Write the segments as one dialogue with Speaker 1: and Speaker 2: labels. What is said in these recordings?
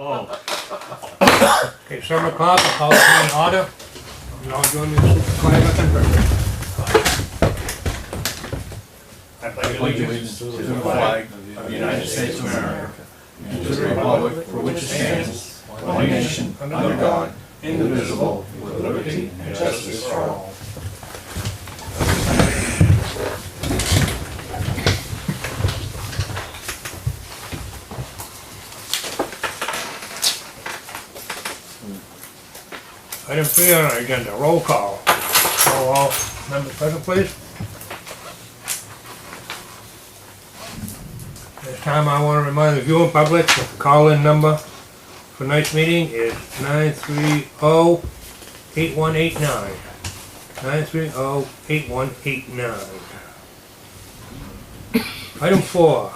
Speaker 1: Oh.
Speaker 2: Okay, 7 o'clock, I'll call it in order. You all join me in the flag of the
Speaker 1: I pledge allegiance to the flag of the United States of America and to the republic for which it stands, one nation, under God, indivisible, with liberty and justice for all.
Speaker 2: Item 3 on our agenda, roll call. Call all members present, please. This time I want to remind the viewing public that the call-in number for tonight's meeting is 930-8189. 930-8189. Item 4,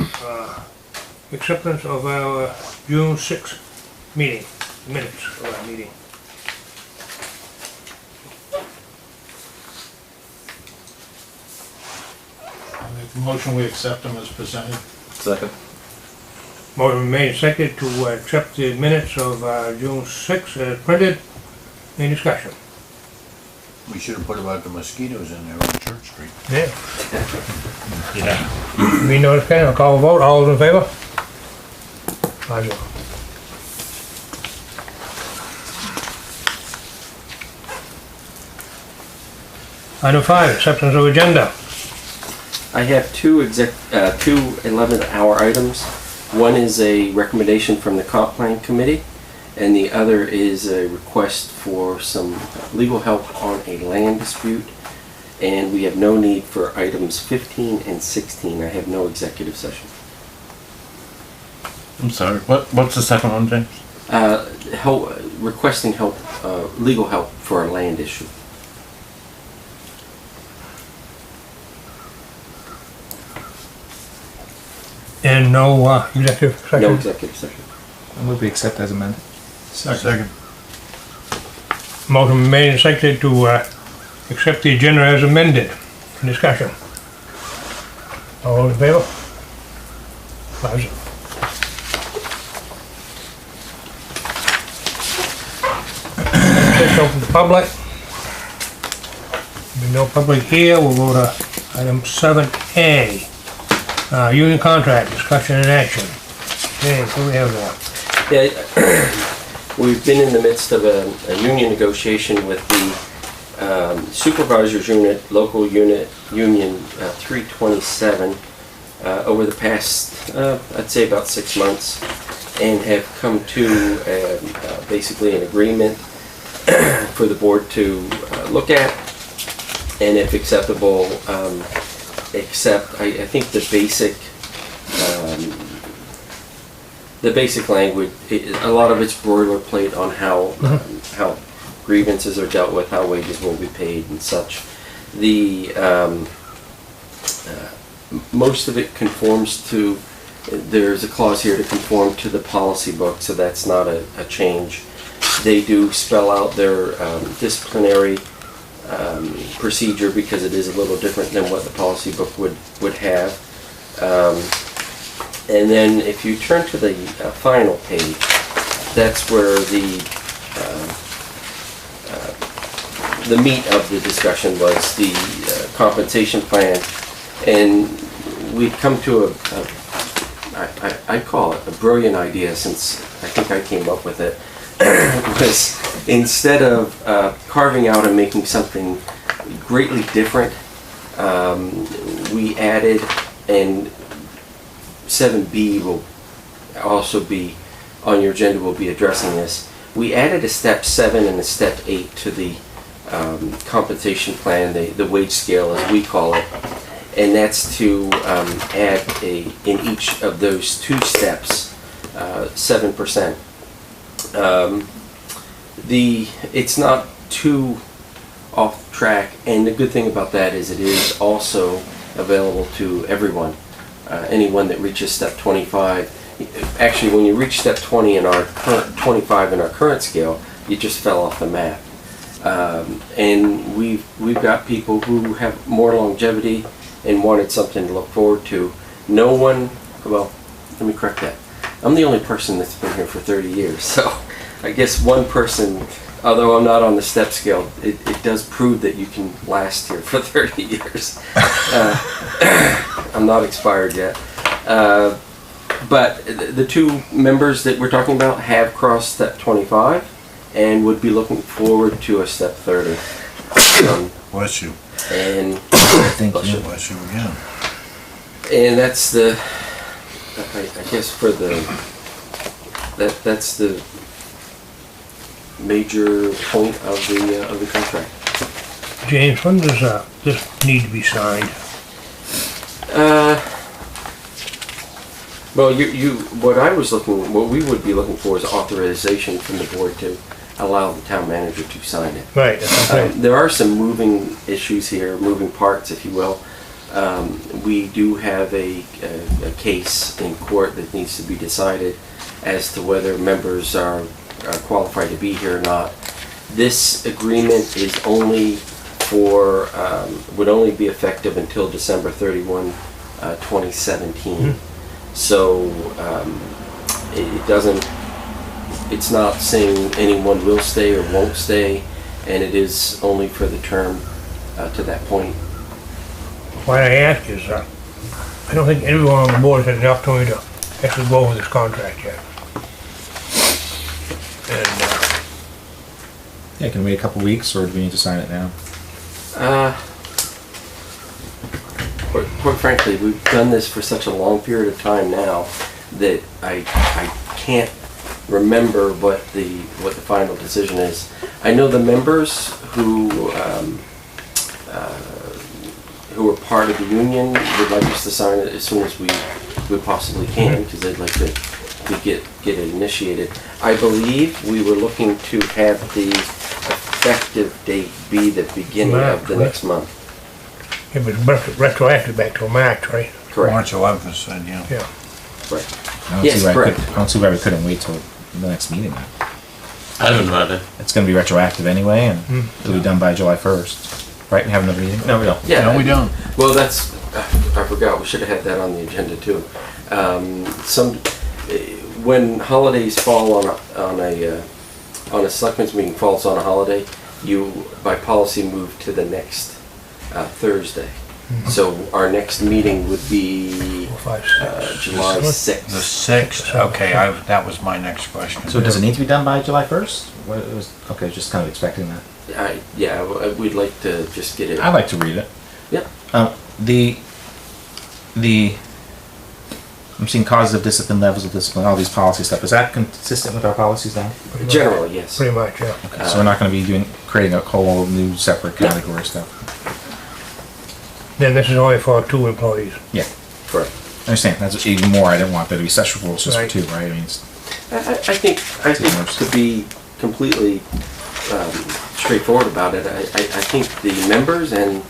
Speaker 2: acceptance of our June 6th meeting, minutes of our meeting.
Speaker 1: Motion, we accept them as presented.
Speaker 3: Second.
Speaker 2: Motion made and seconded to accept the minutes of June 6th as printed. Any discussion?
Speaker 3: We should have put about the mosquitoes in there on Church Street.
Speaker 2: Yeah. Yeah. Being no discussion, I'll call a vote. All those in favor? 5-0. Item 5, acceptance of agenda.
Speaker 4: I have two 11-hour items. One is a recommendation from the comp plan committee, and the other is a request for some legal help on a land dispute. And we have no need for items 15 and 16. I have no executive session.
Speaker 1: I'm sorry, what's the second one, James?
Speaker 4: Requesting help, legal help for a land issue.
Speaker 2: And no executive session?
Speaker 4: No executive session.
Speaker 5: I move we accept as amended.
Speaker 1: Second.
Speaker 2: Motion made and seconded to accept the agenda as amended. Discussion. All those in favor? 5-0. It's open to public. There'll be no public here. We'll go to item 7A. Union contract, discussion and action. James, what do we have there?
Speaker 4: Yeah, we've been in the midst of a union negotiation with the supervisors unit, local unit, union 327, over the past, I'd say about 6 months, and have come to basically an agreement for the board to look at, and if acceptable, accept. I think the basic language, a lot of it's boilerplate on how how grievances are dealt with, how wages will be paid, and such. The most of it conforms to. There's a clause here to conform to the policy book, so that's not a change. They do spell out their disciplinary procedure because it is a little different than what the policy book would have. And then if you turn to the final page, that's where the meat of the discussion was, the compensation plan. And we've come to I call it a brilliant idea, since I think I came up with it. Was instead of carving out and making something greatly different, we added, and 7B will also be on your agenda, will be addressing this. We added a step 7 and a step 8 to the compensation plan, the wage scale as we call it, and that's to add in each of those 2 steps 7%. It's not too off track, and the good thing about that is it is also available to everyone, anyone that reaches step 25. Actually, when you reach step 20 in our current 25 in our current scale, you just fell off the map. And we've got people who have more longevity and wanted something to look forward to. No one, well, let me correct that. I'm the only person that's been here for 30 years, so I guess one person, although I'm not on the step scale, it does prove that you can last here for 30 years. I'm not expired yet. But the two members that we're talking about have crossed step 25 and would be looking forward to a step 30.
Speaker 3: Bless you.
Speaker 4: And
Speaker 5: Thank
Speaker 4: Bless
Speaker 5: you.
Speaker 4: you.
Speaker 3: Bless you again.
Speaker 4: And that's the, I guess for the, that's the major point of the contract.
Speaker 2: James, when does this need to be signed?
Speaker 4: Well, what we would be looking for is authorization from the board to allow the town manager to sign it.
Speaker 2: Right, that's okay.
Speaker 4: There are some moving issues here, moving parts, if you will. We do have a case in court that needs to be decided as to whether members are qualified to be here or not. This agreement is only for, would only be effective until December 31, 2017. So it doesn't, it's not saying anyone will stay or won't stay, and it is only for the term to that point.
Speaker 2: Why I ask is, I don't think everyone on the board has had the opportunity to actually go over this contract yet. And,
Speaker 5: Yeah, can we wait a couple weeks, or do we need to sign it now?
Speaker 4: Quite frankly, we've done this for such a long period of time now that I can't remember what the final decision is. I know the members who are part of the union would like us to sign it as soon as we possibly can, because they'd like to get it initiated. I believe we were looking to have the effective date be the beginning of the next month.
Speaker 2: it was retroactive back till March, right?
Speaker 4: Correct.
Speaker 3: March 11th said, yeah.
Speaker 2: Yeah.
Speaker 4: Right.
Speaker 5: I don't
Speaker 4: Yes,
Speaker 5: see why
Speaker 4: correct.
Speaker 5: I don't see why we couldn't wait till the next meeting then.
Speaker 1: I don't know that.
Speaker 5: It's gonna be retroactive anyway, and it'll be done by July 1st. Right, we have another meeting? No, we don't.
Speaker 4: Yeah.
Speaker 3: No, we don't.
Speaker 4: Well, that's, I forgot, we should have had that on the agenda too. When holidays fall on a selectmen's meeting falls on a holiday, you, by policy, move to the next Thursday. So our next meeting would be
Speaker 2: 5, 6.
Speaker 4: July 6th.
Speaker 3: The 6th, okay, that was my next question.
Speaker 5: So does it need to be done by July 1st? What it was, okay, just kind of expecting that.
Speaker 4: Yeah, we'd like to just get it.
Speaker 5: I'd like to read it.
Speaker 4: Yeah.
Speaker 5: I'm seeing causes of discipline, levels of discipline, all these policy stuff. Is that consistent with our policies now?
Speaker 4: Generally, yes.
Speaker 2: Pretty much, yeah.
Speaker 5: Okay, so we're not gonna be creating a whole new separate category stuff.
Speaker 2: Then this is only for 2 employees.
Speaker 5: Yeah,
Speaker 4: Correct.
Speaker 5: I understand. That's even more. I didn't want there to be special rules just for
Speaker 2: Right.
Speaker 5: 2, right? I mean,
Speaker 4: I think to be completely straightforward about it, I think the members and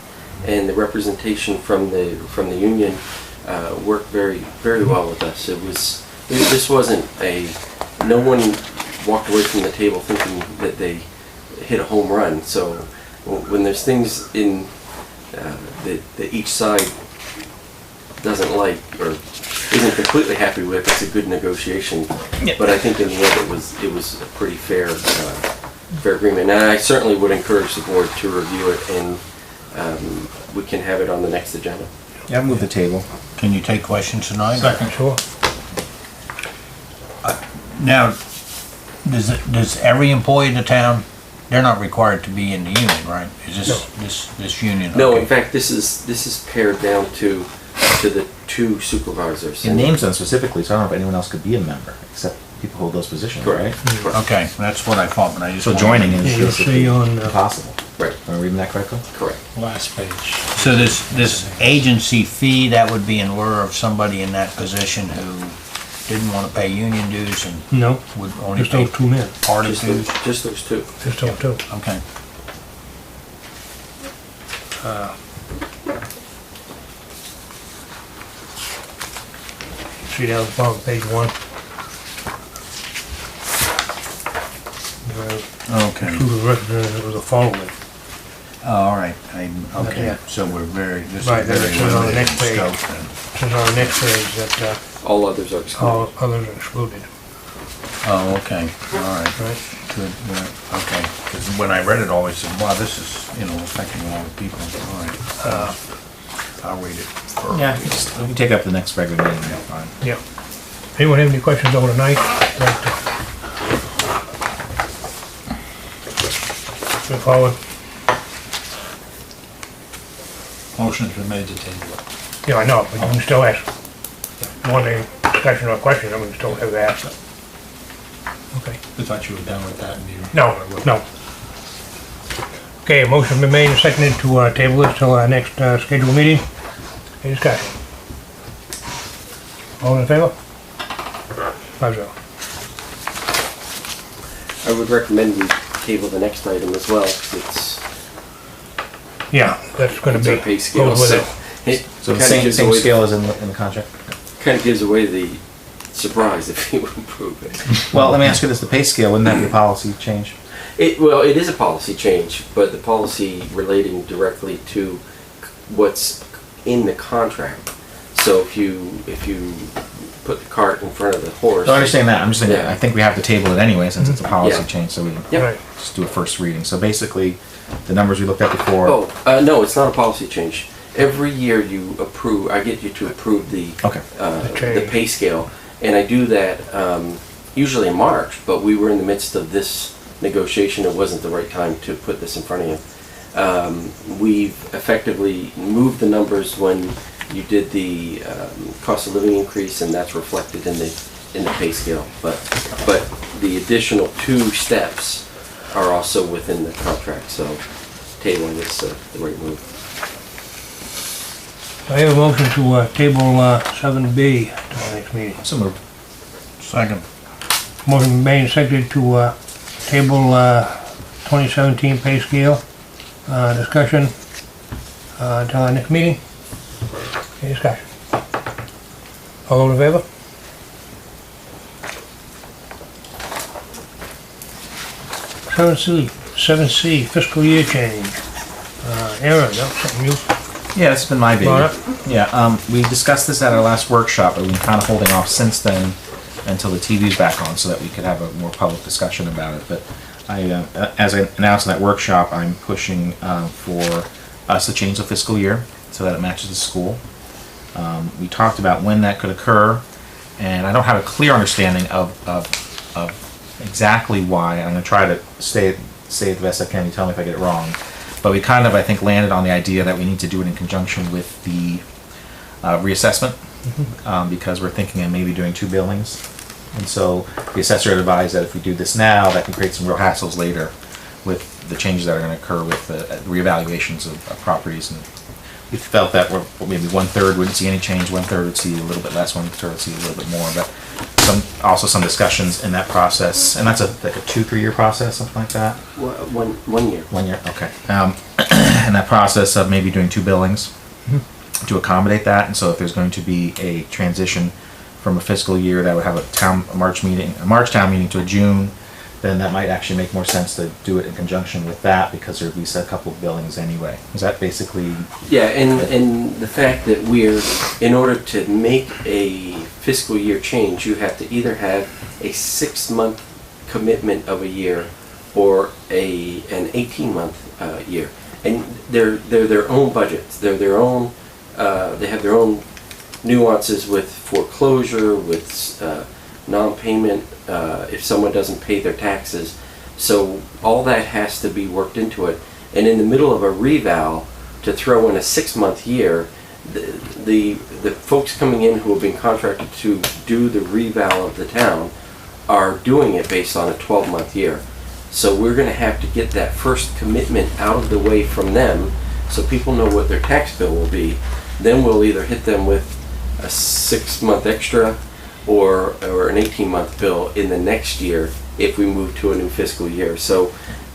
Speaker 4: the representation from the union worked very well with us. This wasn't no one walked away from the table thinking that they hit a home run. So when there's things in that each side doesn't like or isn't completely happy with, it's a good negotiation.
Speaker 5: Yeah.
Speaker 4: But I think in the end it was a pretty fair agreement. And I certainly would encourage the board to review it, and we can have it on the next agenda.
Speaker 5: yeah, I've moved the table.
Speaker 3: Can you take questions tonight?
Speaker 2: Second, sure.
Speaker 3: Now, does every employee in the town, they're not required to be in the union, right? Is this union?
Speaker 4: No,
Speaker 3: okay.
Speaker 4: in fact, this is pared down to the 2 supervisors.
Speaker 5: It names them specifically, so I don't know if anyone else could be a member, except people who hold those positions,
Speaker 4: Correct.
Speaker 5: right?
Speaker 4: Correct.
Speaker 3: Okay, that's what I thought, but I just.
Speaker 5: So
Speaker 3: wanted-
Speaker 5: joining is
Speaker 2: Yeah, you'll
Speaker 5: basically
Speaker 2: see on,
Speaker 5: impossible.
Speaker 4: Right.
Speaker 5: Am I reading that correctly?
Speaker 4: Correct.
Speaker 1: Last page.
Speaker 3: So this agency fee, that would be in lieu of somebody in that position who didn't want to pay union dues and
Speaker 2: No,
Speaker 3: would only
Speaker 2: just
Speaker 3: pay
Speaker 2: those 2 men.
Speaker 3: party dues?
Speaker 4: Just those 2.
Speaker 2: Just those 2.
Speaker 3: Okay.
Speaker 2: See down the bottom, page 1.
Speaker 3: Okay.
Speaker 2: Who the representative was the following.
Speaker 3: Oh, all right, okay,
Speaker 2: Yeah.
Speaker 3: so this is
Speaker 2: Right, then
Speaker 3: very
Speaker 2: it says on the
Speaker 3: limited
Speaker 2: next page.
Speaker 3: scope then.
Speaker 2: Says on the next page that
Speaker 4: All others are excluded.
Speaker 2: all others are excluded,
Speaker 3: Oh, okay, all right.
Speaker 2: right?
Speaker 3: Good, yeah, okay. Because when I read it all, I said, wow, this is, affecting a lot of people. All right. I'll read it.
Speaker 5: Yeah, we can take up the next regular meeting, that's fine.
Speaker 2: Yeah. Anyone have any questions over tonight? Move forward.
Speaker 1: Motion's been made to table it.
Speaker 2: Yeah, I know, but you can still ask. More than a discussion or a question, I mean, still have to ask. Okay.
Speaker 1: I thought you were done with that and you.
Speaker 2: No. Okay, a motion been made and seconded to table this till our next scheduled meeting. Any discussion? All in favor? 5-0.
Speaker 4: I would recommend we table the next item as well, 'cause it's
Speaker 2: Yeah, that's gonna
Speaker 4: our
Speaker 2: be,
Speaker 4: pay scale,
Speaker 2: goes with
Speaker 4: so
Speaker 2: it.
Speaker 4: it
Speaker 5: So the
Speaker 4: kinda
Speaker 5: same,
Speaker 4: gives
Speaker 5: same
Speaker 4: away,
Speaker 5: scale as in the contract?
Speaker 4: kinda gives away the surprise if you approve it.
Speaker 5: Well, let me ask you this, the pay scale, wouldn't that be a policy change?
Speaker 4: Well, it is a policy change, but the policy relating directly to what's in the contract. So if you put the cart in front of the horse.
Speaker 5: So I understand that, I'm just saying,
Speaker 4: Yeah.
Speaker 5: I think we have to table it anyway, since it's a policy
Speaker 4: Yeah.
Speaker 5: change, so we
Speaker 4: Yep.
Speaker 2: Right.
Speaker 5: just do a first reading. So basically, the numbers we looked at before.
Speaker 4: Oh, no, it's not a policy change. Every year you approve, I get you to approve the
Speaker 5: Okay.
Speaker 4: the pay scale, and I do that usually in March, but we were in the midst of this negotiation. It wasn't the right time to put this in front of you. We've effectively moved the numbers when you did the cost of living increase, and that's reflected in the pay scale. But the additional 2 steps are also within the contract, so tabling is the right move.
Speaker 2: I have a motion to table 7B to our next meeting.
Speaker 5: So moved.
Speaker 3: Second.
Speaker 2: Motion made and seconded to table 2017 pay scale discussion until our next meeting. Any discussion? All those in favor? Seven C, fiscal year change. Aaron, that was something you
Speaker 5: Yeah, that's been my baby.
Speaker 2: brought up?
Speaker 5: Yeah, we discussed this at our last workshop, but we've been kind of holding off since then until the TV's back on so that we could have a more public discussion about it. But as I announced in that workshop, I'm pushing for us to change the fiscal year so that it matches the school. We talked about when that could occur, and I don't have a clear understanding of exactly why. I'm going to try to say it the best I can. You tell me if I get it wrong. But we kind of, I think, landed on the idea that we need to do it in conjunction with the reassessment, because we're thinking of maybe doing 2 buildings. And so the assessor had advised that if we do this now, that can create some real hassles later with the changes that are going to occur with the reevaluations of properties. And we felt that maybe 1/3 wouldn't see any change, 1/3 would see a little bit less, 1/3 would see a little bit more. But also some discussions in that process, and that's like a 2-3 year process, something like that.
Speaker 4: One year.
Speaker 5: 1 year, okay. And that process of maybe doing 2 billings to accommodate that, and so if there's going to be a transition from a fiscal year that would have a March town meeting to a June, then that might actually make more sense to do it in conjunction with that, because there'd be a couple of billings anyway. Is that basically?
Speaker 4: Yeah, and the fact that in order to make a fiscal year change, you have to either have a 6-month commitment of a year or an 18-month year. And they're their own budgets. They're their own. They have their own nuances with foreclosure, with non-payment, if someone doesn't pay their taxes. So all that has to be worked into it. And in the middle of a reval, to throw in a 6-month year, the folks coming in who have been contracted to do the reval of the town are doing it based on a 12-month year. So we're going to have to get that first commitment out of the way from them, so people know what their tax bill will be. Then we'll either hit them with a 6-month extra or an 18-month bill in the next year if we move to a new fiscal year. So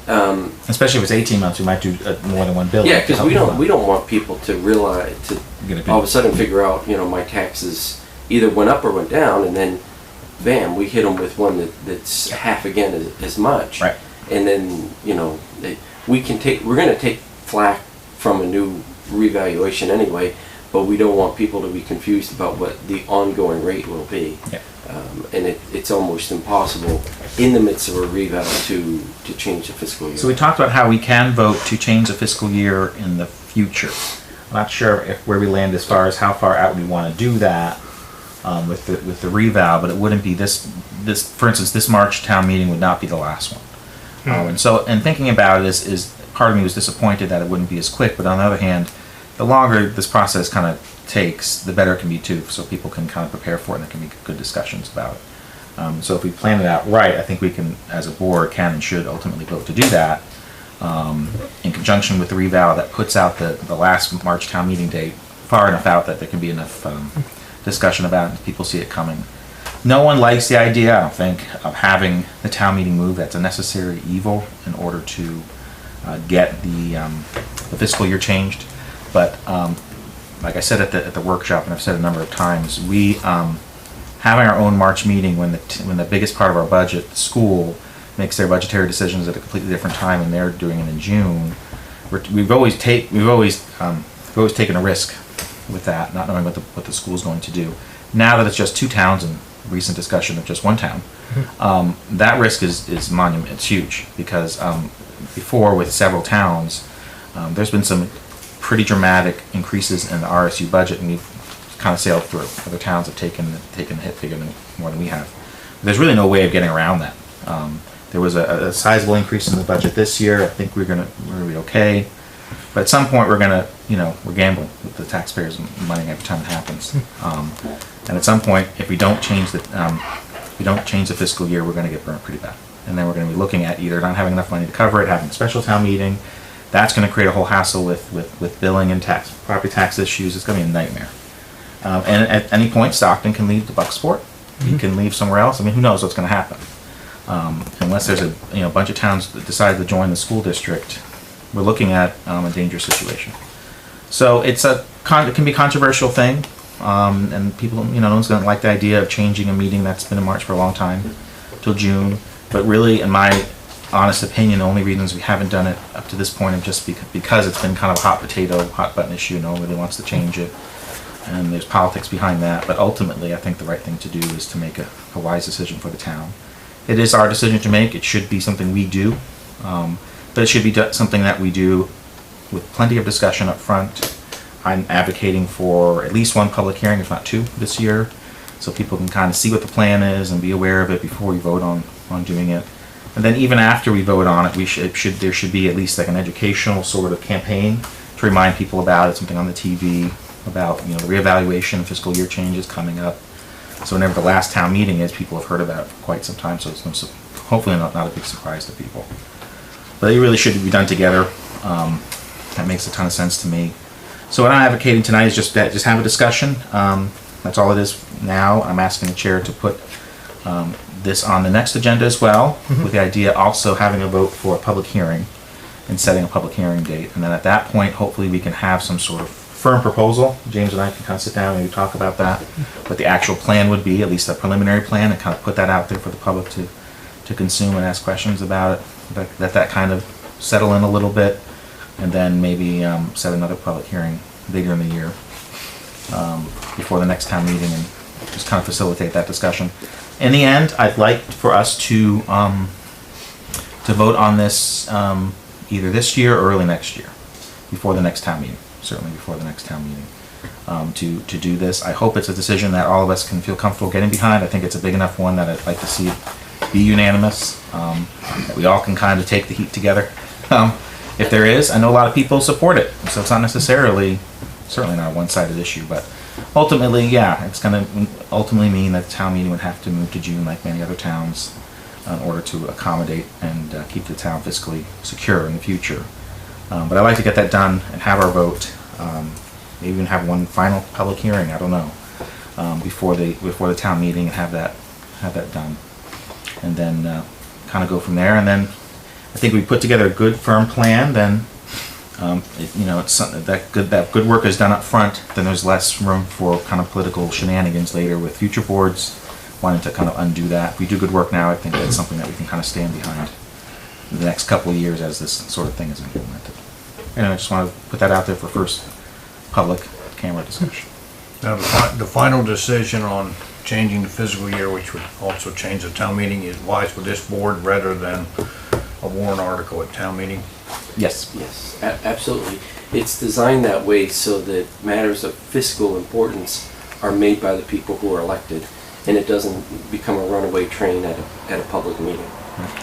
Speaker 5: Especially if it's 18 months, we might do more than 1 bill.
Speaker 4: yeah, because we don't want people to realize all of a sudden figure out, my taxes either went up or went down, and then bam, we hit them with one that's half again as much.
Speaker 5: Right.
Speaker 4: And then we're going to take flack from a new revaluation anyway, but we don't want people to be confused about what the ongoing rate will be.
Speaker 5: Yeah.
Speaker 4: And it's almost impossible in the midst of a reval to change the fiscal year.
Speaker 5: So we talked about how we can vote to change the fiscal year in the future. I'm not sure if where we land as far as how far out we want to do that with the reval, but it wouldn't be this. For instance, this March town meeting would not be the last one. And thinking about it is part of me was disappointed that it wouldn't be as quick, but on the other hand, the longer this process kind of takes, the better it can be too, so people can kind of prepare for it and there can be good discussions about it. So if we plan it out right, I think we can, as a board, can and should ultimately vote to do that in conjunction with the reval that puts out the last March town meeting date far enough out that there can be enough discussion about it and people see it coming. No one likes the idea, I don't think, of having the town meeting move. That's a necessary evil in order to get the fiscal year changed. But like I said at the workshop, and I've said a number of times, we having our own March meeting when the biggest part of our budget, the school, makes their budgetary decisions at a completely different time, and they're doing it in June. We've always taken a risk with that, not knowing what the school's going to do. Now that it's just two towns and recent discussion of just one town, that risk is monumental. It's huge because before with several towns, there's been some pretty dramatic increases in the RSU budget, and we've kind of sailed through. Other towns have taken a hit bigger than more than we have. There's really no way of getting around that. There was a sizable increase in the budget this year. I think we're gonna be okay, but at some point we're gambling with the taxpayers' money every time it happens. And at some point, if we don't change the fiscal year, we're going to get burnt pretty bad. And then we're going to be looking at either not having enough money to cover it, having a special town meeting. That's going to create a whole hassle with billing and property tax issues. It's going to be a nightmare. And at any point, Stockton can leave to Bucksport. You can leave somewhere else. I mean, who knows what's going to happen? Unless there's a bunch of towns that decide to join the school district, we're looking at a dangerous situation. So it can be a controversial thing. And people, no one's going to like the idea of changing a meeting that's been in March for a long time till June. But really, in my honest opinion, the only reasons we haven't done it up to this point are just because it's been kind of a hot button issue. No one really wants to change it, and there's politics behind that. But ultimately, I think the right thing to do is to make a wise decision for the town. It is our decision to make. It should be something we do, but it should be something that we do with plenty of discussion up front. I'm advocating for at least one public hearing, if not two, this year, so people can kind of see what the plan is and be aware of it before we vote on doing it. And then even after we vote on it, there should be at least like an educational sort of campaign to remind people about it, something on the TV about the reevaluation, fiscal year changes coming up. So whenever the last town meeting is, people have heard about it for quite some time, so it's hopefully not a big surprise to people. But it really should be done together. That makes a ton of sense to me. So what I'm advocating tonight is just have a discussion. That's all it is now. I'm asking the chair to put this on the next agenda as well, with the idea also having a vote for a public hearing and setting a public hearing date. And then at that point, hopefully we can have some sort of firm proposal. James and I can kind of sit down and maybe talk about that, what the actual plan would be, at least a preliminary plan, and kind of put that out there for the public to consume and ask questions about it. Let that kind of settle in a little bit. And then maybe set another public hearing later in the year before the next town meeting, and just kind of facilitate that discussion. In the end, I'd like for us to vote on this either this year or early next year, before the next town meeting. Certainly before the next town meeting, to do this. I hope it's a decision that all of us can feel comfortable getting behind. I think it's a big enough one that I'd like to see it be unanimous, that we all can kind of take the heat together. If there is, I know a lot of people support it, so it's not necessarily, certainly not a one-sided issue, but ultimately, yeah, it's going to ultimately mean that the town meeting would have to move to June like many other towns in order to accommodate and keep the town fiscally secure in the future. But I'd like to get that done and have our vote, maybe even have one final public hearing, I don't know, before the town meeting, and have that done. And then kind of go from there. And then I think we put together a good firm plan, then it's something that good work is done up front, then there's less room for kind of political shenanigans later with future boards wanting to kind of undo that. If we do good work now, I think that's something that we can kind of stand behind in the next couple of years as this sort of thing is implemented. And I just want to put that out there for first public camera discussion.
Speaker 3: Now, the final decision on changing the fiscal year, which would also change the town meeting, is wise with this board rather than a warrant article at town meeting.
Speaker 5: Yes.
Speaker 4: Yes, absolutely. It's designed that way so that matters of fiscal importance are made by the people who are elected, and it doesn't become a runaway train at a public meeting.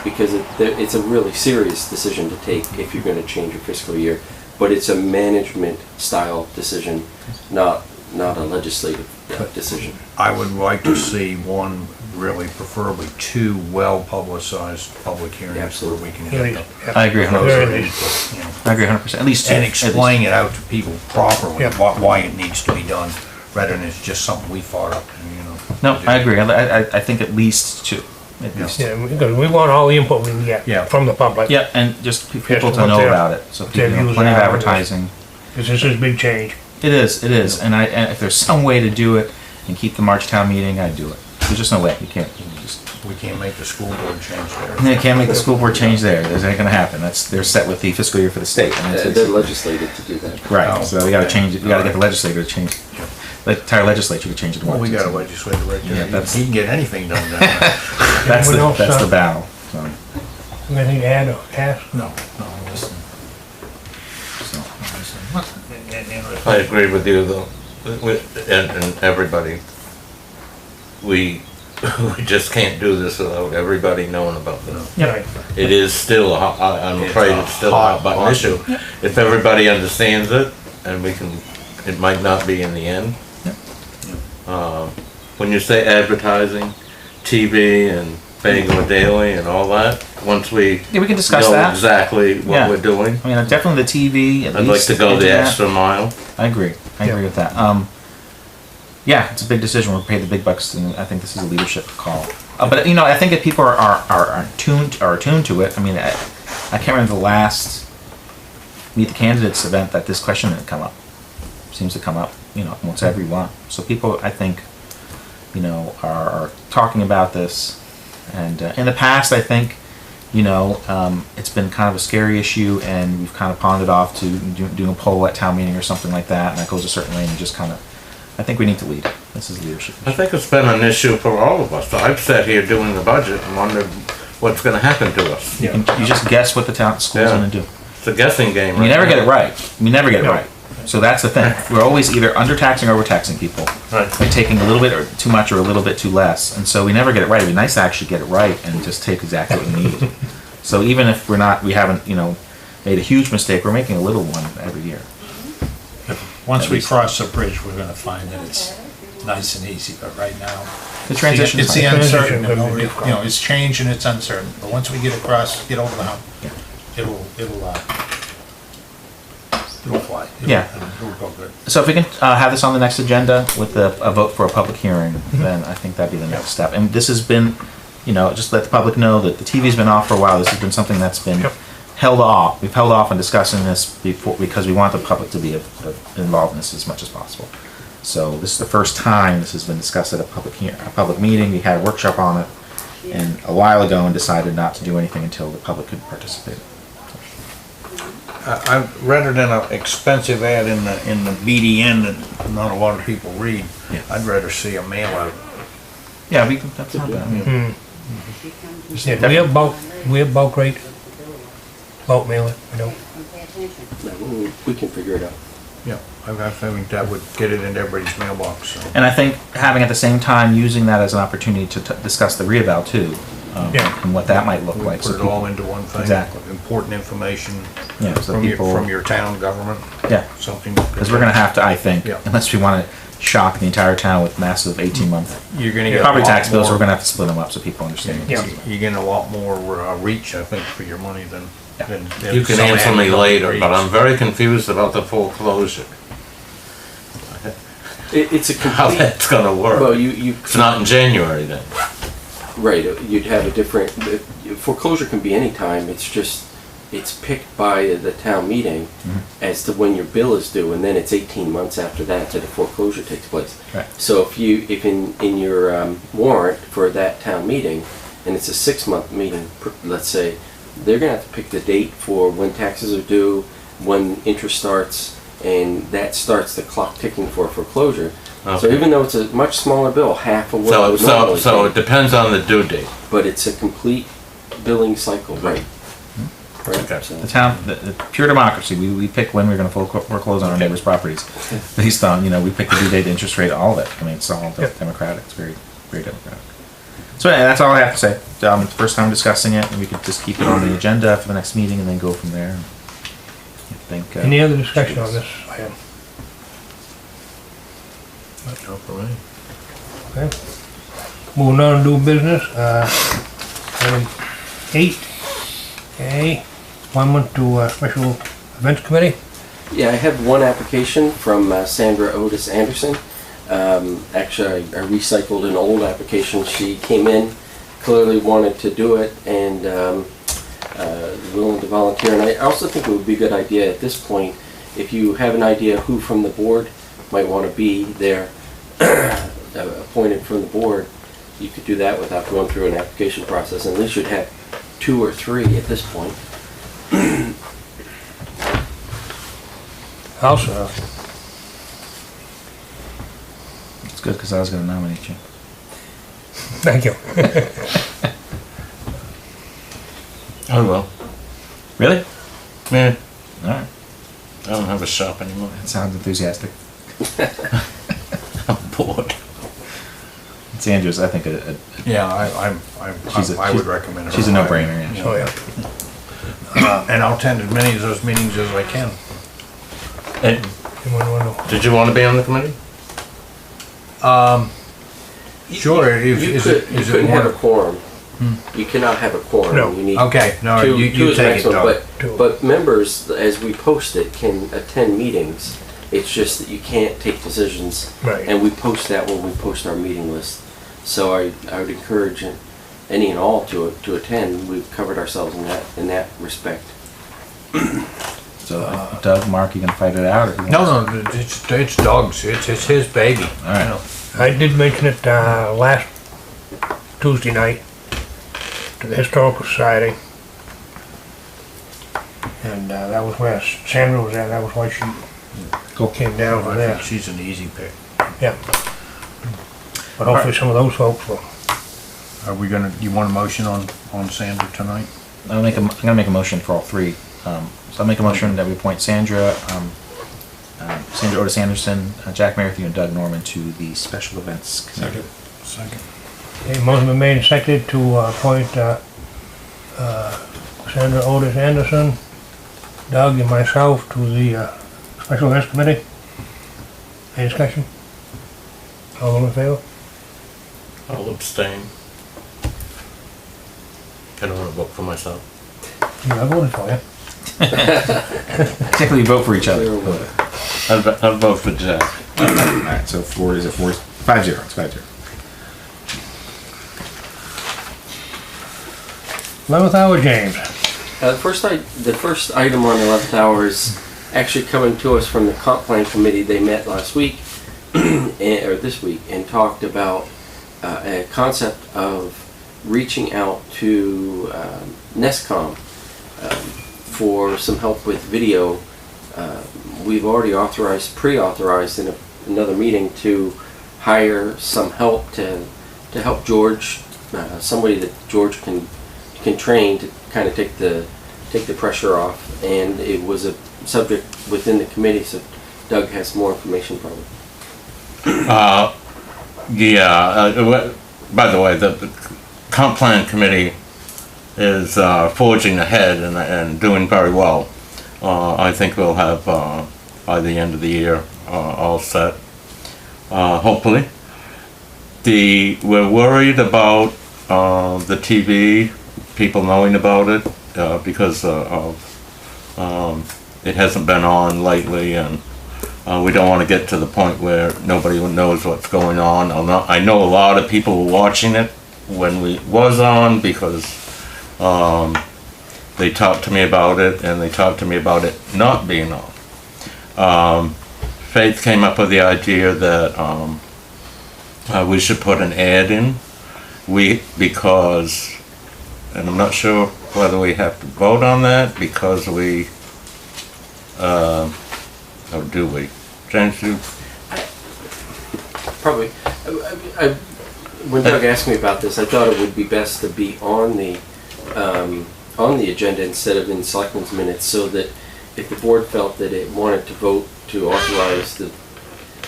Speaker 4: Because it's a really serious decision to take if you're going to change your fiscal year, but it's a management style decision, not a legislative decision.
Speaker 3: I would like to see one, really preferably two well-publicized public hearings where
Speaker 4: Absolutely.
Speaker 3: we can
Speaker 2: At
Speaker 3: get
Speaker 2: least,
Speaker 3: the,
Speaker 2: yeah.
Speaker 5: I agree 100%.
Speaker 2: Very least.
Speaker 3: you know,
Speaker 5: I agree 100%. At least two.
Speaker 3: and
Speaker 5: At least.
Speaker 3: explain it out to people properly,
Speaker 2: Yeah.
Speaker 3: why it needs to be done, rather than it's just something we thought up, and, you know.
Speaker 5: No, I agree. I think at least two. At
Speaker 3: Yeah.
Speaker 5: least.
Speaker 2: Yeah, because we want all the input we can
Speaker 3: Yeah.
Speaker 2: get from the public.
Speaker 5: Yeah, and just for people
Speaker 2: Yes,
Speaker 5: to
Speaker 2: what
Speaker 5: know
Speaker 2: their-
Speaker 5: about it. So
Speaker 2: their
Speaker 5: people know
Speaker 2: views
Speaker 5: plenty of
Speaker 2: are.
Speaker 5: advertising.
Speaker 2: Because this is a big change.
Speaker 5: It is. And if there's some way to do it and keep the March town meeting, I'd do it. There's just no way. You can't.
Speaker 3: We can't make the school board change there.
Speaker 5: They can't make the school board change there. That ain't gonna happen. They're set with the fiscal year for the state. And it's-
Speaker 4: They're legislated to do that.
Speaker 5: right. So we gotta change it. We gotta get the legislature to change. The entire legislature to change it. to
Speaker 3: Well, we
Speaker 5: March.
Speaker 3: got a legislator right
Speaker 5: Yeah,
Speaker 3: there.
Speaker 5: that's-
Speaker 3: He can get anything done down there.
Speaker 5: That's
Speaker 2: Anyone else,
Speaker 5: the battle. So,
Speaker 2: Anything to add or ask?
Speaker 3: No, listen.
Speaker 1: I agree with you though, and everybody. We just can't do this without everybody knowing about this.
Speaker 2: Right.
Speaker 1: It is still, I'm
Speaker 3: It's
Speaker 1: afraid
Speaker 3: a
Speaker 1: it's still a hot
Speaker 3: hot
Speaker 1: button
Speaker 3: button.
Speaker 1: issue. If everybody understands it, and we can, it might not be in the end. When you say advertising, TV and Bangor Daily and all that, once we
Speaker 5: yeah, we can discuss
Speaker 1: know
Speaker 5: that.
Speaker 1: exactly what
Speaker 5: Yeah.
Speaker 1: we're doing,
Speaker 5: I mean, definitely the TV. At
Speaker 1: I'd like
Speaker 5: least
Speaker 1: to go the
Speaker 5: internet.
Speaker 1: extra mile.
Speaker 5: I agree. I agree
Speaker 2: Yeah.
Speaker 5: with that. Yeah, it's a big decision. We're paid the big bucks, and I think this is a leadership call. But you know, I think if people are tuned to it. I mean, I can't remember the last Meet the Candidates event that this question didn't come up. Seems to come up, you know, almost every one. So people, I think, you know, are talking about this. And in the past, I think, you know, it's been kind of a scary issue, and we've kind of pawned it off to doing a poll at town meeting or something like that, and that goes a certain way, and just kind of, I think we need to lead. This is leadership.
Speaker 1: I think it's been an issue for all of us. I've sat here doing the budget and wondered what's gonna happen to us.
Speaker 5: You just guess what the school's
Speaker 1: Yeah.
Speaker 5: going to do.
Speaker 1: It's a guessing game.
Speaker 5: You never
Speaker 1: now.
Speaker 5: get it right. You never get it
Speaker 2: No.
Speaker 5: right. So that's the thing. We're always either undertaxing or overtaxing people.
Speaker 1: Right.
Speaker 5: By taking a little bit or too much or a little bit too less. And so we never get it right. It'd be nice to actually get it right and just take exactly what we need. So even if we haven't, you know, made a huge mistake, we're making a little one every year.
Speaker 6: Once we cross the bridge, we're gonna find that it's nice and easy, but right now,
Speaker 5: The transition
Speaker 6: it's the
Speaker 2: fine.
Speaker 6: uncertain,
Speaker 2: Transition's gonna be
Speaker 6: you
Speaker 2: difficult.
Speaker 6: know, it's change and it's uncertain, but once we get across, get over the hump,
Speaker 5: Yeah.
Speaker 6: it'll fly.
Speaker 5: Yeah.
Speaker 6: It'll go good.
Speaker 5: So if we can have this on the next agenda with a vote for a public hearing, then I think that'd be the next step. And this has been, you know, just let the public know that the TV's been off for a while. This has been something that's been
Speaker 2: Yep.
Speaker 5: held off. We've held off on discussing this before because we want the public to be involved in this as much as possible. So this is the first time this has been discussed at a public meeting. We had a workshop on it and a while ago and decided not to do anything until the public could participate.
Speaker 3: Rather than an expensive ad in the BDN that not a lot of people read,
Speaker 5: Yeah.
Speaker 3: I'd rather see a mail out.
Speaker 5: Yeah, that's not bad.
Speaker 2: Yeah, we have bulk rate, bulk mailing, we don't.
Speaker 4: No, we can figure it out.
Speaker 3: Yeah, I think that would get it into everybody's mailbox, so.
Speaker 5: And I think having at the same time using that as an opportunity to discuss the reeval too,
Speaker 2: Yeah.
Speaker 5: and what that might look
Speaker 3: We
Speaker 5: like.
Speaker 3: put it all into one thing.
Speaker 5: Exactly.
Speaker 3: Important information
Speaker 5: Yeah, so
Speaker 3: from
Speaker 5: people,
Speaker 3: your town government,
Speaker 5: yeah,
Speaker 3: something.
Speaker 5: because we're gonna have to, I think,
Speaker 3: Yeah.
Speaker 5: unless we want to shock the entire town with massive 18-month
Speaker 3: You're gonna get a
Speaker 5: property
Speaker 3: lot
Speaker 5: tax bills,
Speaker 3: more-
Speaker 5: we're gonna have to split them up so people understand.
Speaker 2: Yeah.
Speaker 3: You're getting a lot more reach, I think, for your money than.
Speaker 1: You can
Speaker 3: some
Speaker 1: answer me
Speaker 3: ad
Speaker 1: later, but
Speaker 3: reads.
Speaker 1: I'm very confused about the foreclosure.
Speaker 4: It's a
Speaker 1: How
Speaker 4: complete,
Speaker 1: that's gonna work.
Speaker 4: well, you,
Speaker 1: It's not in January then.
Speaker 4: right, you'd have a different, foreclosure can be any time, it's just, it's picked by the town meeting as to when your bill is due, and then it's 18 months after that that the foreclosure takes place.
Speaker 5: Right.
Speaker 4: So if in your warrant for that town meeting, and it's a 6-month meeting, let's say, they're gonna have to pick the date for when taxes are due, when interest starts, and that starts the clock ticking for foreclosure. So
Speaker 1: Okay.
Speaker 4: even though it's a much smaller bill, half of what I would normally
Speaker 1: So it
Speaker 4: pay,
Speaker 1: depends on the due date.
Speaker 4: but it's a complete billing cycle, right? Right,
Speaker 1: Okay.
Speaker 4: so-
Speaker 5: The town, the pure democracy, we pick when we're gonna foreclose on our neighbors' properties. Based on, we pick the due date, the interest rate, all of it. I mean, it's all democratic, it's very, very democratic. So yeah, that's all I have to say. First time discussing it, and we could just keep it on the agenda for the next meeting and then go from there. I think.
Speaker 2: Any other discussion on this item? Okay. Moving on to new business, item 8A, appointment to special events committee.
Speaker 4: Yeah, I have one application from Sandra Otis Anderson. Actually, I recycled an old application. She came in, clearly wanted to do it, and willing to volunteer. And I also think it would be a good idea at this point, if you have an idea who from the board might want to be there, appointed from the board, you could do that without going through an application process. And at least you'd have 2 or 3 at this point.
Speaker 2: Also,
Speaker 5: It's good, because I was gonna nominate you.
Speaker 2: thank you.
Speaker 1: Oh, well.
Speaker 5: Really?
Speaker 1: Man,
Speaker 5: Alright,
Speaker 1: I don't have a shop anymore.
Speaker 5: that sounds enthusiastic.
Speaker 1: I'm bored.
Speaker 5: Sanders, I think,
Speaker 3: Yeah,
Speaker 5: She's a-
Speaker 3: I would recommend her.
Speaker 5: she's a no-brainer, yeah.
Speaker 2: Oh, yeah.
Speaker 3: And I'll attend as many of those meetings as I can.
Speaker 1: Hey,
Speaker 2: Anyone want to?
Speaker 1: did you want to be on the committee?
Speaker 3: Sure,
Speaker 4: You
Speaker 3: is
Speaker 4: couldn't
Speaker 3: it
Speaker 4: have a
Speaker 3: more?
Speaker 4: quorum. You cannot have a quorum.
Speaker 2: No.
Speaker 4: You need
Speaker 3: Okay, no,
Speaker 4: two
Speaker 3: you
Speaker 4: is
Speaker 3: take it,
Speaker 4: maximum,
Speaker 3: Doug.
Speaker 2: Two.
Speaker 4: But members, as we post it, can attend meetings. It's just that you can't take decisions.
Speaker 2: Right.
Speaker 4: And we post that when we post our meeting list. So I would encourage any and all to attend. We've covered ourselves in that respect.
Speaker 5: So, Doug, Mark, you gonna fight it out? Or who wants-
Speaker 3: No, it's Doug's, it's his baby.
Speaker 5: All right.
Speaker 2: I did mention it last Tuesday night to the Historical Society. And that was where Sandra was at, that was why she came down for
Speaker 3: I
Speaker 2: that.
Speaker 3: think she's an easy pick.
Speaker 2: Yeah. But hopefully some of those folks will.
Speaker 3: Are we gonna, you want a motion on Sandra tonight?
Speaker 5: I'm gonna make a motion for all three. So I'll make a motion that we appoint Sandra Otis Anderson, Jack Marathon, and Doug Norman to the special events committee.
Speaker 3: Second.
Speaker 2: Okay, motion been made and seconded to appoint Sandra Otis Anderson, Doug and myself to the Special Events Committee. Any discussion? All those in favor?
Speaker 1: I'll abstain. I don't want to vote for myself.
Speaker 2: Yeah, I voted for you.
Speaker 5: Technically vote for each other.
Speaker 4: Clear away.
Speaker 1: I'll vote for Jack.
Speaker 5: Alright, so 4, is it 4? 5-0, it's 5-0.
Speaker 2: 11th hour, James.
Speaker 4: The first item on the 11th hour is actually coming to us from the comp plan committee. They met last week, or this week, and talked about a concept of reaching out to NESCOM for some help with video. We've already pre-authorized in another meeting to hire some help to help George, somebody that George can train to kind of take the pressure off. And it was a subject within the committee, so Doug has more information probably.
Speaker 1: By the way, the comp plan committee is forging ahead and doing very well. I think we'll have by the end of the year all set, hopefully. We're worried about the TV, people knowing about it, because it hasn't been on lately, and we don't want to get to the point where nobody knows what's going on. I know a lot of people were watching it when we was on, because they talked to me about it, and they talked to me about it not being on. Faith came up with the idea that we should put an ad in, because, and I'm not sure whether we have to vote on that, because we Or do we? James, you?
Speaker 4: Probably. When Doug asked me about this, I thought it would be best to be on the agenda instead of in selectmen's minutes, so that if the board felt that it wanted to vote to authorize the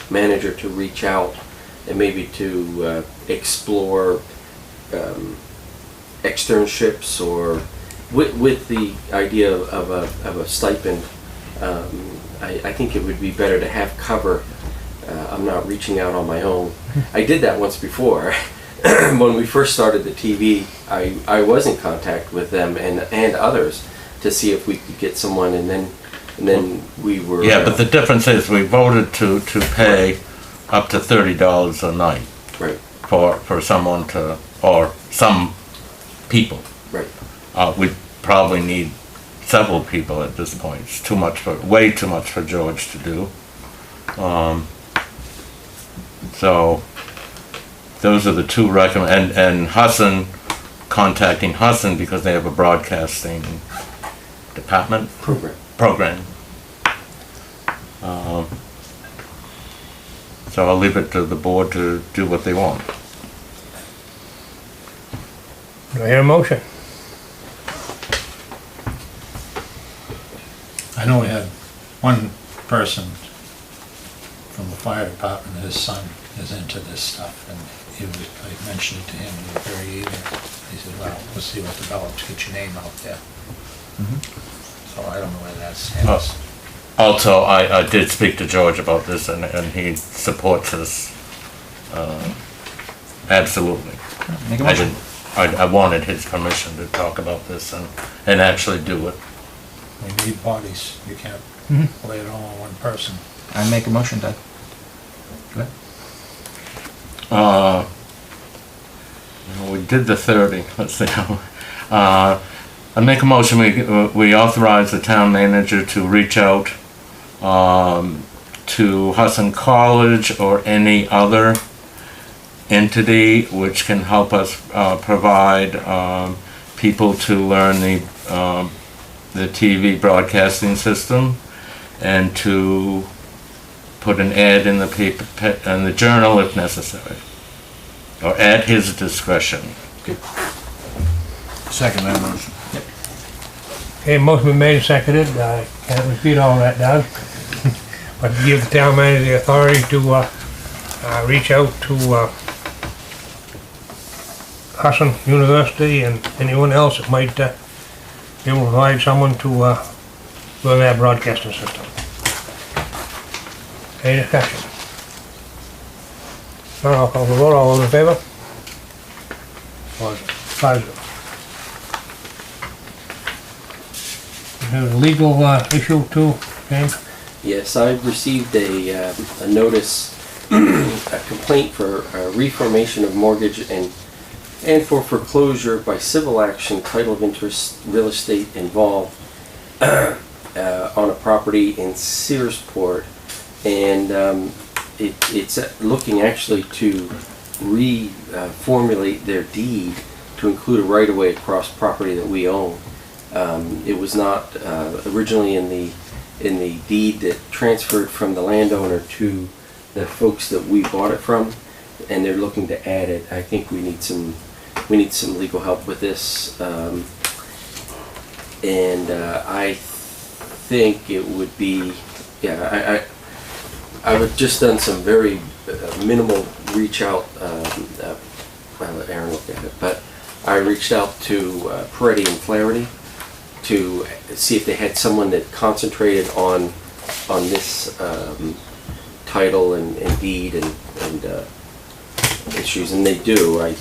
Speaker 4: manager to reach out and maybe to explore externships or with the idea of a stipend, I think it would be better to have cover. I'm not reaching out on my own. I did that once before. When we first started the TV, I was in contact with them and others to see if we could get someone, and then we were...
Speaker 1: Yeah, but the difference is we voted to pay up to $30 a night.
Speaker 4: Right.
Speaker 1: For someone to, or some people.
Speaker 4: Right.
Speaker 1: We probably need several people at this point. It's too much way too much for George to do. So those are the two and Husson, contacting Husson because they have a broadcasting department program. So I'll leave it to the board to do what they want.
Speaker 2: Do I hear a motion?
Speaker 6: I know we had one person from the fire department, his son is into this stuff, and I mentioned it to him, he was very eager. He said, well, we'll see what develops, get your name out there. So I don't know where that stands.
Speaker 1: Also, I did speak to George about this, and he supports us absolutely.
Speaker 5: Make a motion.
Speaker 1: I wanted his permission to talk about this and actually do it.
Speaker 6: We need bodies, you can't lay it all on one person.
Speaker 5: I make a motion, Doug. Go ahead.
Speaker 1: We did the 30. Let's see how. I make a motion. We authorize the town manager to reach out to Husson College or any other entity which can help us provide people to learn the TV broadcasting system, and to put an ad in the paper and the journal if necessary, or at his discretion.
Speaker 3: Second that motion.
Speaker 2: Okay, motion been made and seconded. I can't repeat all that, Doug. But give the town manager the authority to reach out to Husson University and anyone else that might be able to provide someone to learn that broadcasting system. Any discussion? None, I'll call for the vote. All those in favor? 5-0. There's a legal issue too, James?
Speaker 4: Yes, I received a notice, a complaint for reformation of mortgage and for foreclosure by civil action, title of interest, real estate involved on a property in Searsport, and it's looking actually to reformulate their deed to include a right-of-way across property that we own. It was not originally in the deed that transferred from the landowner to the folks that we bought it from, and they're looking to add it. I think we need some legal help with this, and I think it would be, yeah, I've just done some very minimal reach out. I'll let Aaron look at it, but I reached out to Peretti and Flaherty to see if they had someone that concentrated on this title and deed and issues, and they do. I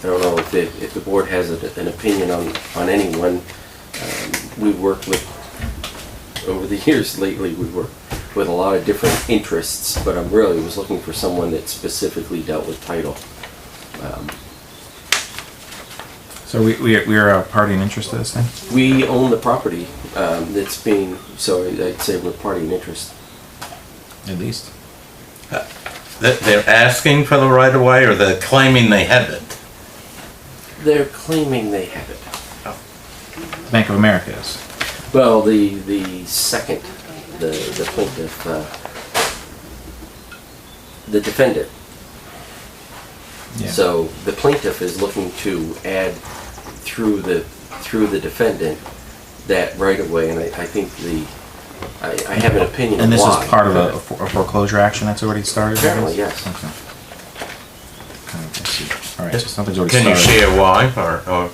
Speaker 4: don't know if the board has an opinion on anyone. We've worked with, over the years lately, we've worked with a lot of different interests, but I really was looking for someone that specifically dealt with title.
Speaker 5: So we're a party in interest to this thing?
Speaker 4: We own the property that's being, so I'd say we're party in interest.
Speaker 5: At least.
Speaker 1: They're asking for the right of way, or they're claiming they have it?
Speaker 4: They're claiming they have it.
Speaker 5: Bank of America is.
Speaker 4: Well, the second the plaintiff, the defendant.
Speaker 5: Yeah.
Speaker 4: So the plaintiff is looking to add through the defendant that right of way, and I think I have an opinion
Speaker 5: And
Speaker 4: of
Speaker 5: this
Speaker 4: why.
Speaker 5: is part of a foreclosure action that's already started? I
Speaker 4: Apparently,
Speaker 5: guess?
Speaker 4: yes.
Speaker 5: Okay. I see. All right, so something's already
Speaker 1: Can you
Speaker 5: started.
Speaker 1: share why, or?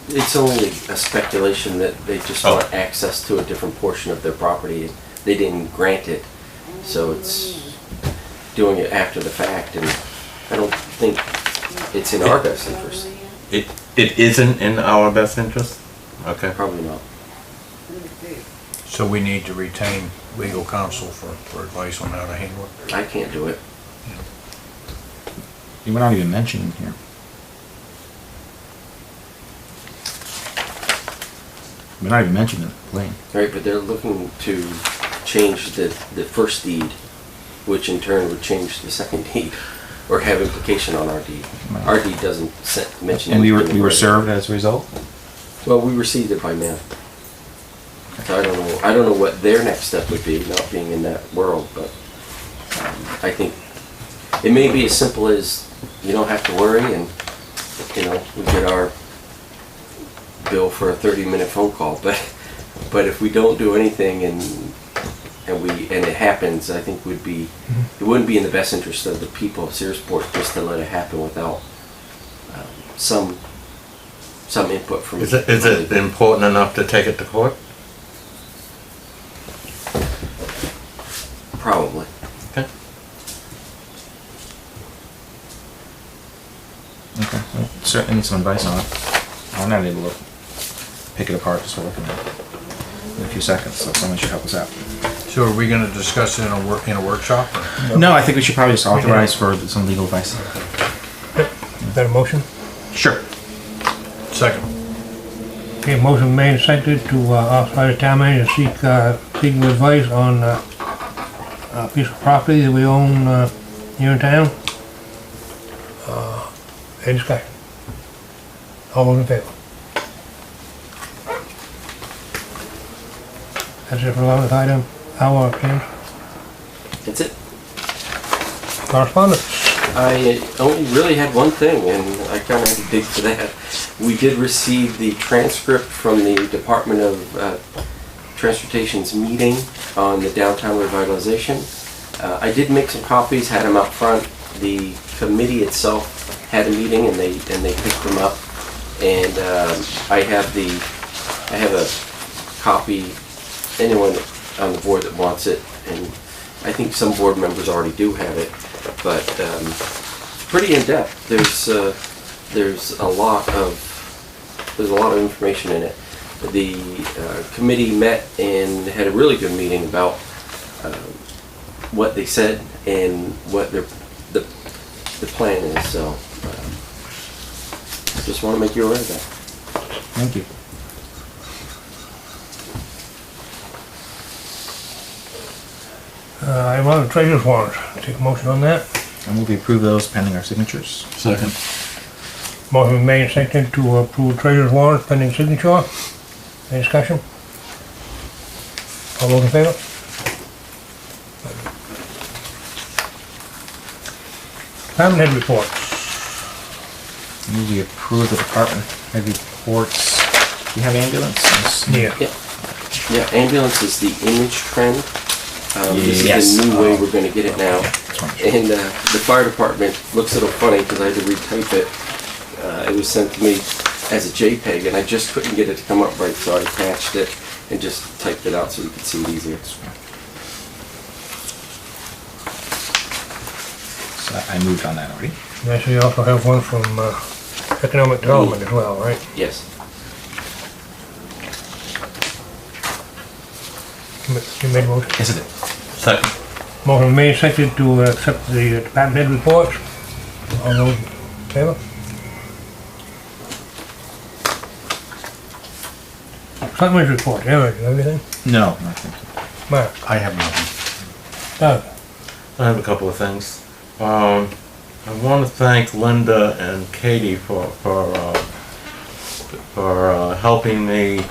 Speaker 4: It's only a speculation that they just
Speaker 1: Oh.
Speaker 4: want access to a different portion of their property. They didn't grant it, so it's doing it after the fact, and I don't think it's in our best interest.
Speaker 1: It isn't in our best interest? Okay.
Speaker 4: Probably not.
Speaker 3: So we need to retain legal counsel for advice on how to handle it.
Speaker 4: I can't do it.
Speaker 5: You were not even mentioned here. We're not even mentioned in the complaint.
Speaker 4: Right, but they're looking to change the first deed, which in turn would change the second deed, or have implication on our deed. Our deed doesn't mention.
Speaker 5: And we
Speaker 4: anything in
Speaker 5: were
Speaker 4: the
Speaker 5: served as a result?
Speaker 4: Well, we received it by mail. So I don't know what their next step would be, not being in that world, but I think it may be as simple as you don't have to worry, and we get our bill for a 30-minute phone call. But if we don't do anything and it happens, I think it wouldn't be in the best interest of the people of Searsport just to let it happen without some input from.
Speaker 1: Is it important enough to take it to court?
Speaker 4: Probably.
Speaker 1: Okay.
Speaker 5: Okay, well, certainly need some advice on it. I'm not able to pick it apart just by looking at it in a few seconds, so someone should help us out.
Speaker 3: So are we gonna discuss it in a workshop? Or?
Speaker 5: No, I think we should probably just authorize for some legal advice.
Speaker 2: Is that a motion?
Speaker 5: Sure.
Speaker 3: Second.
Speaker 2: Okay, motion made and seconded to authorize the town manager to seek legal advice on a piece of property that we own here in town. Any discussion? All those in favor? That's it for the 11th item. Our James,
Speaker 4: That's it.
Speaker 2: correspondence.
Speaker 4: I only really had one thing, and I kind of had to dig for that. We did receive the transcript from the Department of Transportation's meeting on the downtown revitalization. I did make some copies, had them out front. The committee itself had a meeting, and they picked them up. And I have a copy. Anyone on the board that wants it, and I think some board members already do have it, but it's pretty in depth. There's a lot of information in it. The committee met and had a really good meeting about what they said and what the plan is. So just want to make you aware of that.
Speaker 5: Thank you.
Speaker 2: I want the treasurer's warrants. Take a motion on that.
Speaker 5: I move we approve those pending our signatures.
Speaker 1: Second.
Speaker 2: Motion made and seconded to approve treasurer's warrants pending signature. Any discussion? All those in favor? Department head reports.
Speaker 5: I move we approve the department head reports. Do you have ambulance?
Speaker 2: Yeah.
Speaker 4: Yeah, ambulance is the image trend. This
Speaker 5: Yes.
Speaker 4: is the new way we're gonna get it now.
Speaker 5: That's one.
Speaker 4: And the fire department looks a little funny because I had to retype it. It was sent to me as a JPEG, and I just couldn't get it to come up right, so I attached it and just typed it out so you could see it easier.
Speaker 5: So I moved on that already.
Speaker 2: Actually, you also have one from economic development as well, right?
Speaker 4: Yes.
Speaker 2: You made a motion?
Speaker 5: Yes, it is.
Speaker 1: Second.
Speaker 2: Motion made and seconded to accept the department head reports. All those in favor? Selectmen's report, yeah, everything?
Speaker 5: No, nothing.
Speaker 2: Mark,
Speaker 3: I have nothing.
Speaker 2: Doug,
Speaker 1: I have a couple of things. I want to thank Linda and Katie for helping me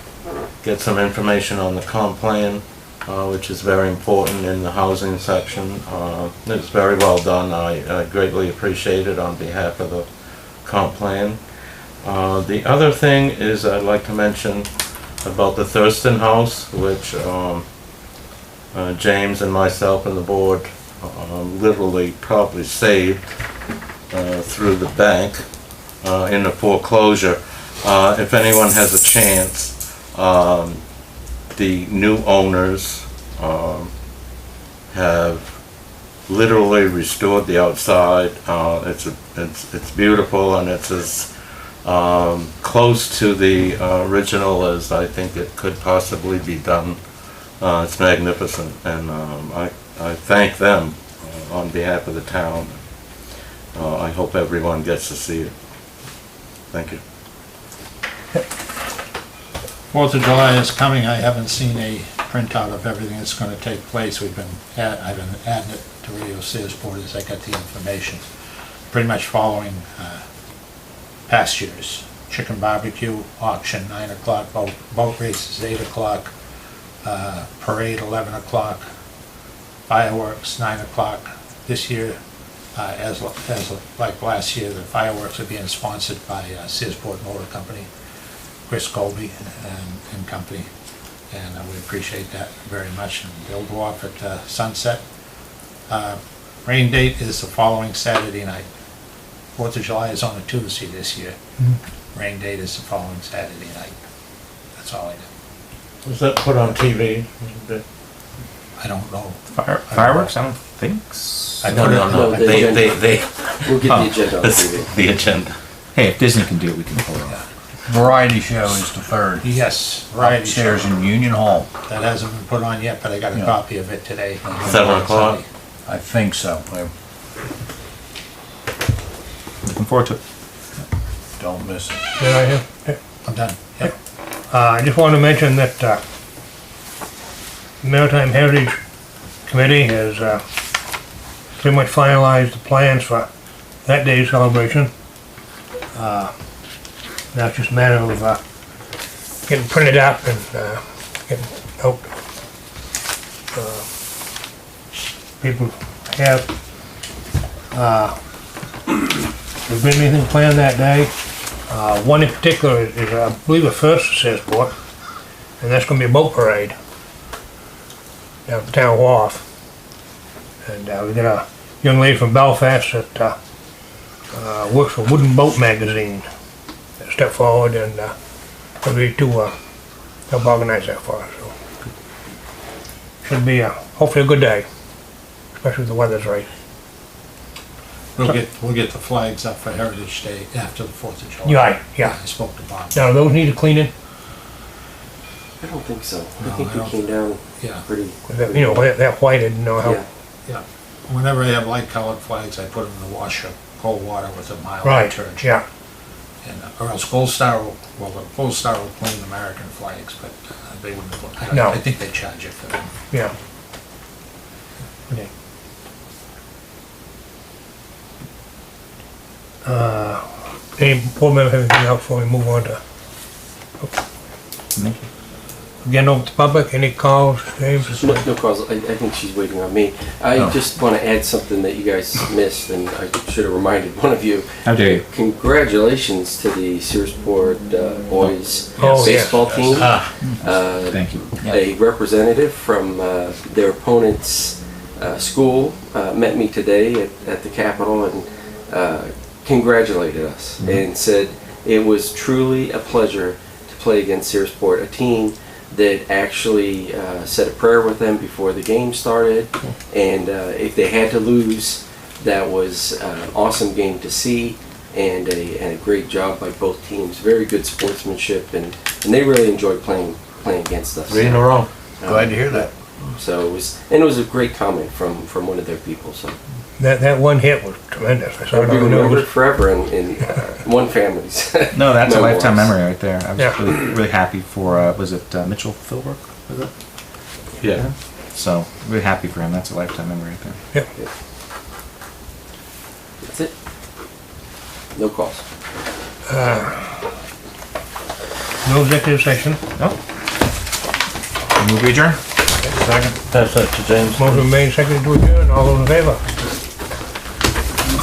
Speaker 1: get some information on the comp plan, which is very important in the housing section. It's very well done. I greatly appreciate it on behalf of the comp plan. The other thing is I'd like to mention about the Thurston House, which James and myself and the board literally probably saved through the bank in the foreclosure. If anyone has a chance, the new owners have literally restored the outside. It's beautiful, and it's as close to the original as I think it could possibly be done. It's magnificent, and I thank them on behalf of the town. I hope everyone gets to see it. Thank you.
Speaker 6: 4th of July is coming. I haven't seen a printout of everything that's going to take place. I've been adding it to Radio Searsport as I got the information. Pretty much following past years. Chicken barbecue, auction 9 o'clock, boat races 8 o'clock, parade 11 o'clock, fireworks 9 o'clock. This year, as like last year, the fireworks are being sponsored by Searsport Motor Company, Chris Colby and company, and we appreciate that very much. And they'll go off at sunset. Rain date is the following Saturday night. 4th of July is on a Tuesday this year. Rain date is the following Saturday night. That's all I know.
Speaker 1: Was that put on TV?
Speaker 6: I don't know.
Speaker 5: Fireworks? I don't think so.
Speaker 6: I put it on.
Speaker 4: No,
Speaker 5: They,
Speaker 4: We'll get the agenda on
Speaker 5: that's
Speaker 4: TV.
Speaker 5: the agenda. Hey, if Disney can do it, we can pull it off.
Speaker 3: Variety show is the 3rd.
Speaker 6: Yes, variety show.
Speaker 3: Upstairs in Union Hall.
Speaker 6: That hasn't been put on yet, but I got a
Speaker 3: Yeah.
Speaker 6: copy of it today.
Speaker 1: 7 o'clock?
Speaker 3: I think so. I
Speaker 5: Looking forward to it.
Speaker 3: don't miss it.
Speaker 2: Did I have? Yeah.
Speaker 6: I'm done. Yep.
Speaker 2: I just want to mention that Maritime Heritage Committee has pretty much finalized the plans for that day's celebration. Now it's just a matter of getting printed up and getting out. People have. There's been anything planned that day. One in particular is I believe a first for Searsport, and that's going to be a boat parade down at the town wharf. And we got a young lady from Belfast that works for Wooden Boat Magazine that stepped forward and agreed to help organize that for us. So should be hopefully a good day, especially if the weather's right.
Speaker 6: We'll get the flags up for Heritage Day after the 4th of July.
Speaker 2: Yeah, yeah.
Speaker 6: I spoke to Bob.
Speaker 2: Now those need cleaning.
Speaker 4: I don't think so.
Speaker 6: No,
Speaker 4: I think
Speaker 6: I
Speaker 4: we
Speaker 6: don't-
Speaker 4: came down
Speaker 6: Yeah,
Speaker 4: pretty,
Speaker 2: You know that white. I didn't know how.
Speaker 4: yeah.
Speaker 6: yeah. Whenever I have light colored flags, I put them in the washer, cold water with a mild
Speaker 2: Right.
Speaker 6: detergent.
Speaker 2: Yeah.
Speaker 6: And, or else Gold Star will clean American flags, but they wouldn't,
Speaker 2: No.
Speaker 6: I think they charge you for them.
Speaker 2: Yeah. Okay. Any board member have anything else before we move on to? Again, over to public, any calls, James?
Speaker 4: No calls. I think she's waiting on me. I
Speaker 5: Oh.
Speaker 4: just want to add something that you guys missed, and I should have reminded one of you.
Speaker 5: How dare you?
Speaker 4: Congratulations to the Searsport boys
Speaker 2: Oh, yes.
Speaker 4: baseball team.
Speaker 5: Thank you.
Speaker 4: A representative from their opponent's school met me today at the Capitol and congratulated us and said it was truly a pleasure to play against Searsport, a team that actually said a prayer with them before the game started, and if they had to lose, that was an awesome game to see, and a great job by both teams. Very good sportsmanship, and they really enjoyed playing against us.
Speaker 1: 3 in a row.
Speaker 3: Glad to hear that.
Speaker 4: So it was a great comment from one of their people. So
Speaker 2: That one hit was tremendous. I saw
Speaker 4: it'll
Speaker 2: it
Speaker 4: be
Speaker 2: on the
Speaker 4: remembered
Speaker 2: news.
Speaker 4: forever in one family's.
Speaker 5: No, that's a lifetime
Speaker 4: memoirs.
Speaker 5: memory right there. I was
Speaker 2: Yeah.
Speaker 5: really happy for, was it Mitchell Philbrook? Was it?
Speaker 1: Yeah.
Speaker 5: So, really happy for him. That's a lifetime memory right there.
Speaker 2: Yep.
Speaker 4: That's it. No calls.
Speaker 2: No executive session.
Speaker 5: No?
Speaker 3: Move adjourn? Second.
Speaker 1: Pass that to James.
Speaker 2: Motion made, seconded to adjourn, all those in favor?